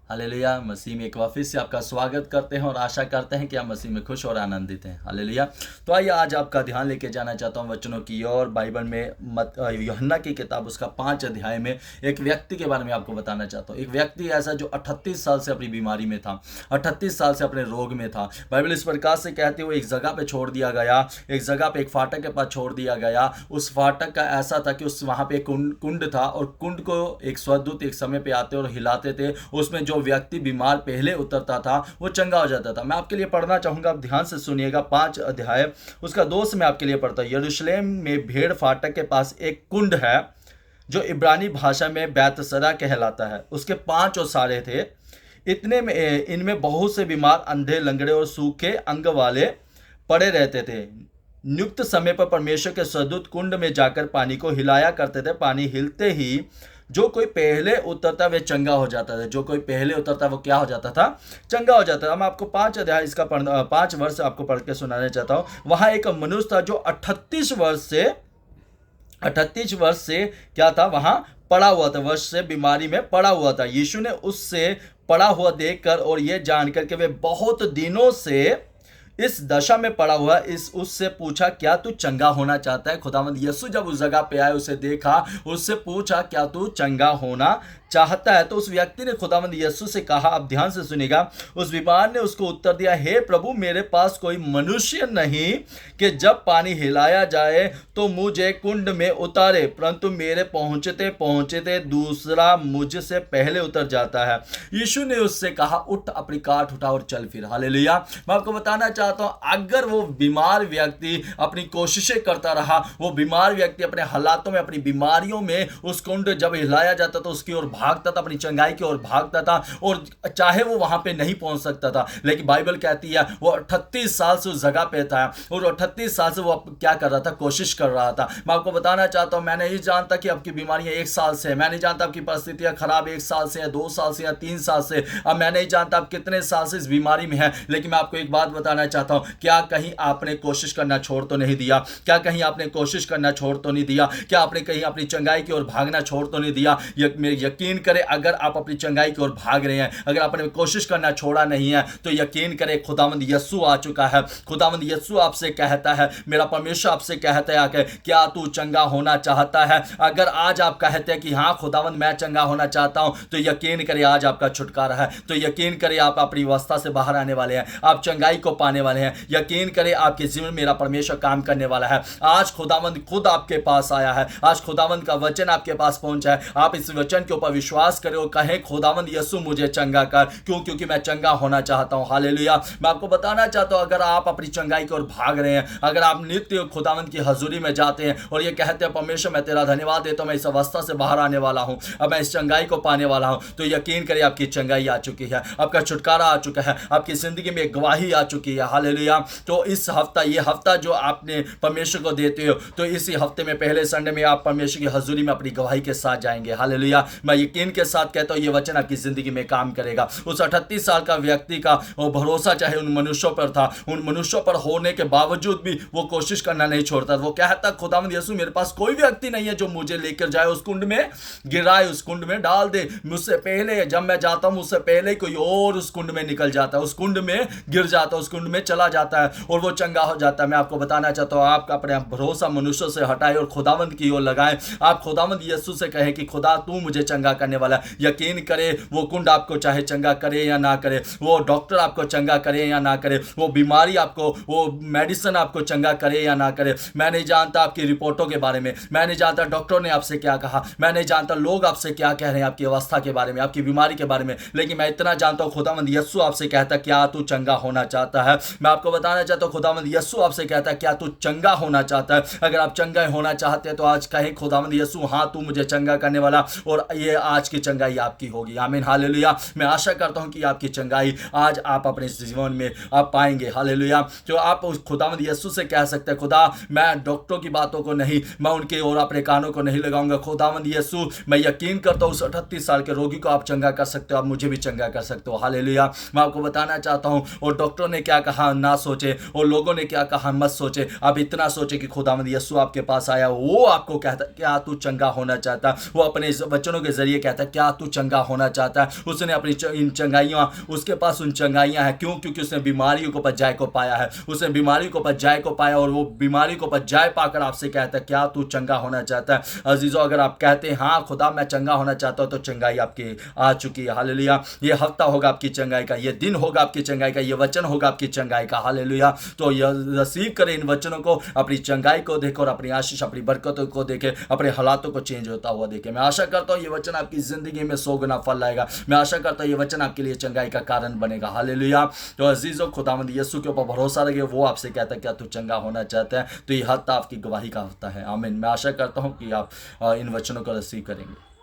Hallelujah. मसीह में एक बार फिर से आपका स्वागत करते हैं और आशा करते हैं कि आप मसीह में खुश और आनंदित हैं। हालेलुया। तो आइए आज आपका ध्यान लेके जाना चाहता हूँ वचनों की ओर। बाइबल में यूहन्ना की किताब उसका 5 अध्याय में एक व्यक्ति के बारे में आपको बताना चाहता हूँ। एक व्यक्ति ऐसा जो 38 साल से अपनी बीमारी में था, 38 साल से अपने रोग में था। बाइबल इस प्रकार से कहती है वो एक जगह पे छोड़ दिया गया, एक जगह पे एक फाटक के पास छोड़ दिया गया। उस फाटक का ऐसा था कि उस वहाँ पे एक कुंड था और कुंड को एक स्वर्गदूत एक समय पे आते और हिलाते थे। उसमें जो व्यक्ति बीमार पहले उतरता था वो चंगा हो जाता था। मैं आपके लिए पढ़ना चाहूंगा, आप ध्यान से सुनिएगा। 5 अध्याय उसका 2 से मैं आपके लिए पढ़ता हूँ। यरूशलेम में भेड़ फाटक के पास एक कुंड है जो इब्रानी भाषा में बैतसदा कहलाता है। उसके 5 ओसारे थे। इतने में इनमें बहुत से बीमार, अंधे, लंगड़े और सूखे अंग वाले पड़े रहते थे। नियुक्त समय पर परमेश्वर के स्वर्गदूत कुंड में जाकर पानी को हिलाया करते थे। पानी हिलते ही जो कोई पहले उतरता वह चंगा हो जाता था। जो कोई पहले उतरता वो क्या हो जाता था? चंगा हो जाता था। मैं आपको 5 अध्याय इसका 5 वर्ष आपको पढ़ के सुनाना चाहता हूँ। वहां एक मनुष्य था जो 38 वर्ष से क्या था? वहां पड़ा हुआ था, वर्ष से बीमारी में पड़ा हुआ था। यीशु ने उससे पड़ा हुआ देखकर और यह जानकर कि वे बहुत दिनों से इस दशा में पड़ा हुआ उससे पूछा, क्या तू चंगा होना चाहता है? खुदावंद यीशु जब उस जगह पे आए, उसे देखा, उससे पूछा, क्या तू चंगा होना चाहता है? तो उस व्यक्ति ने खुदावंद यीशु से कहा, आप ध्यान से सुनिएगा। उस बीमार ने उसको उत्तर दिया, हे प्रभु, मेरे पास कोई मनुष्य नहीं कि जब पानी हिलाया जाए तो मुझे कुंड में उतारे, परंतु मेरे पहुंचते पहुंचते दूसरा मुझसे पहले उतर जाता है। यीशु ने उससे कहा, उठ, अपनी काट उठा और चल फिर। हालेलुया। मैं आपको बताना चाहता हूं, अगर वो बीमार व्यक्ति अपनी कोशिशें करता रहा, वो बीमार व्यक्ति अपने हालातों में, अपनी बीमारियों में उस कुंड जब हिलाया जाता तो उसकी ओर भागता था, अपनी चंगाई की ओर भागता था, और चाहे वो वहां पे नहीं पहुंच सकता था, लेकिन बाइबल कहती है वो 38 साल से उस जगह पे था और 38 साल से वो क्या कर रहा था? कोशिश कर रहा था। मैं आपको बताना चाहता हूं, मैं नहीं जानता कि आपकी बीमारियां 1 साल से है, मैं नहीं जानता आपकी परिस्थितियां खराब 1 साल से या 2 साल से या 3 साल से, अब मैं नहीं जानता आप कितने साल से इस बीमारी में है, लेकिन मैं आपको एक बात बताना चाहता हूं, क्या कहीं आपने कोशिश करना छोड़ तो नहीं दिया? क्या कहीं आपने कोशिश करना छोड़ तो नहीं दिया? क्या आपने कहीं अपनी चंगाई की ओर भागना छोड़ तो नहीं दिया? यकीन करें, अगर आप अपनी चंगाई की ओर भाग रहे हैं, अगर आपने कोशिश करना छोड़ा नहीं है, तो यकीन करें खुदावंद यीशु आ चुका है। खुदावंद यीशु आपसे कहता है, मेरा परमेश्वर आपसे कहता है आके, क्या तू चंगा होना चाहता है? अगर आज आप कहते हैं कि हाँ खुदावंद मैं चंगा होना चाहता हूं, तो यकीन करें आज आपका छुटकारा है। तो यकीन करें आप अपनी अवस्था से बाहर आने वाले हैं, आप चंगाई को पाने वाले हैं। यकीन करें आपके जीवन में मेरा परमेश्वर काम करने वाला है। आज खुदावंद खुद आपके पास आया है, आज खुदावंद का वचन आपके पास पहुंचा है। आप इस वचन के ऊपर विश्वास करें और कहें, खुदावंद यीशु मुझे चंगा कर, क्योंकि मैं चंगा होना चाहता हूं। हालेलुया। मैं आपको बताना चाहता हूं, अगर आप अपनी चंगाई की ओर भाग रहे हैं, अगर आप नित्य खुदावंद की हजूरी में जाते हैं और ये कहते हैं, परमेश्वर मैं तेरा धन्यवाद देता हूं, मैं इस अवस्था से बाहर आने वाला हूं, अब मैं इस चंगाई को पाने वाला हूं, तो यकीन करिए आपकी चंगाई आ चुकी है, आपका छुटकारा आ चुका है, आपकी जिंदगी में गवाही आ चुकी है। हालेलुया। तो इस हफ्ता, ये हफ्ता जो आपने परमेश्वर को देते हो, तो इसी हफ्ते में पहले संडे में आप परमेश्वर की हजूरी में अपनी गवाही के साथ जाएंगे। हालेलुया। मैं यकीन के साथ कहता हूं, ये वचन आपकी जिंदगी में काम करेगा। उस 38 साल का व्यक्ति का वो भरोसा चाहे उन मनुष्यों पर था, उन मनुष्यों पर होने के बावजूद भी वो कोशिश करना नहीं छोड़ता। वो कहता, खुदावंद यीशु मेरे पास कोई व्यक्ति नहीं है जो मुझे लेकर जाए, उस कुंड में गिराए, उस कुंड में डाल दे। मुझसे पहले, जब मैं जाता हूं मुझसे पहले कोई और उस कुंड में निकल जाता है, उस कुंड में गिर जाता है, उस कुंड में चला जाता है और वो चंगा हो जाता है। मैं आपको बताना चाहता हूं, आप अपने भरोसा मनुष्यों से हटाए और खुदावंद की ओर लगाएं। आप खुदावंद यीशु से कहें कि खुदा तू मुझे चंगा करने वाला है। यकीन करे, वो कुंड आपको चाहे चंगा करे या ना करे, वो डॉक्टर आपको चंगा करे या ना करे, वो बीमारी आपको, वो मेडिसिन आपको चंगा करे या ना करे। मैं नहीं जानता आपकी रिपोर्टों के बारे में, मैं नहीं जानता डॉक्टरों ने आपसे क्या कहा, मैं नहीं जानता लोग आपसे क्या कह रहे हैं आपकी अवस्था के बारे में, आपकी बीमारी के बारे में, लेकिन मैं इतना जानता हूं, खुदावंद यीशु आपसे कहता, क्या तू चंगा होना चाहता है? मैं आपको बताना चाहता हूं, खुदावंद यीशु आपसे कहता है, क्या तू चंगा होना चाहता है? अगर आप चंगा होना चाहते हैं तो आज कहें, खुदावंद यीशु हाँ तू मुझे चंगा करने वाला, और ये आज की चंगाई आपकी होगी। आमीन। हालेलुया। मैं आशा करता हूं कि आपकी चंगाई आज आप अपने जीवन में आप पाएंगे। हालेलुया। तो आप उस खुदावंद यीशु से कह सकते हैं, खुदा मैं डॉक्टरों की बातों को नहीं, मैं उनके और अपने कानों को नहीं लगाऊंगा। खुदावंद यीशु, मैं यकीन करता हूं उस 38 साल के रोगी को आप चंगा कर सकते हो, आप मुझे भी चंगा कर सकते हो। हालेलुया। मैं आपको बताना चाहता हूं, और डॉक्टरों ने क्या कहा, कहा ना सोचे, और लोगों ने क्या कहा मत सोचे। आप इतना सोचे कि खुदावंद यीशु आपके पास आया, वो आपको कहता क्या तू चंगा होना चाहता है। वो अपने इस वचनों के जरिए कहता है क्या तू चंगा होना चाहता है। उसने अपनी इन चंगाइयाँ, उसके पास उन चंगाइयाँ हैं, क्यों? क्योंकि उसने बीमारियों को पज्जाए को पाया है, उसने बीमारी को पज्जाए को पाया, और वो बीमारी को पज्जाए पाकर आपसे कहता है क्या तू चंगा होना चाहता है। अजीजों, अगर आप कहते हैं हाँ खुदा मैं चंगा होना चाहता हूँ, तो चंगाई आपकी आ चुकी है। हालेलुया। ये हफ्ता होगा आपकी चंगाई का, ये दिन होगा आपकी चंगाई का, ये वचन होगा आपकी चंगाई का। हालेलुया। तो यह रिसीव करें इन वचनों को, अपनी चंगाई को देखें और अपनी आशीष, अपनी बरकतों को देखें, अपने हालातों को चेंज होता हुआ देखें। मैं आशा करता हूँ ये वचन आपकी जिंदगी में 100 गुना फल लाएगा। मैं आशा करता हूँ ये वचन आपके लिए चंगाई का कारण बनेगा। हालेलुया। तो अजीजों, खुदावंद यीशु के ऊपर भरोसा रखिए, वो आपसे कहता है क्या तू चंगा होना चाहता है। तो ये हफ्ता आपकी गवाही का हफ्ता है। आमीन। मैं आशा करता हूँ कि आप इन वचनों को रिसीव करेंगे।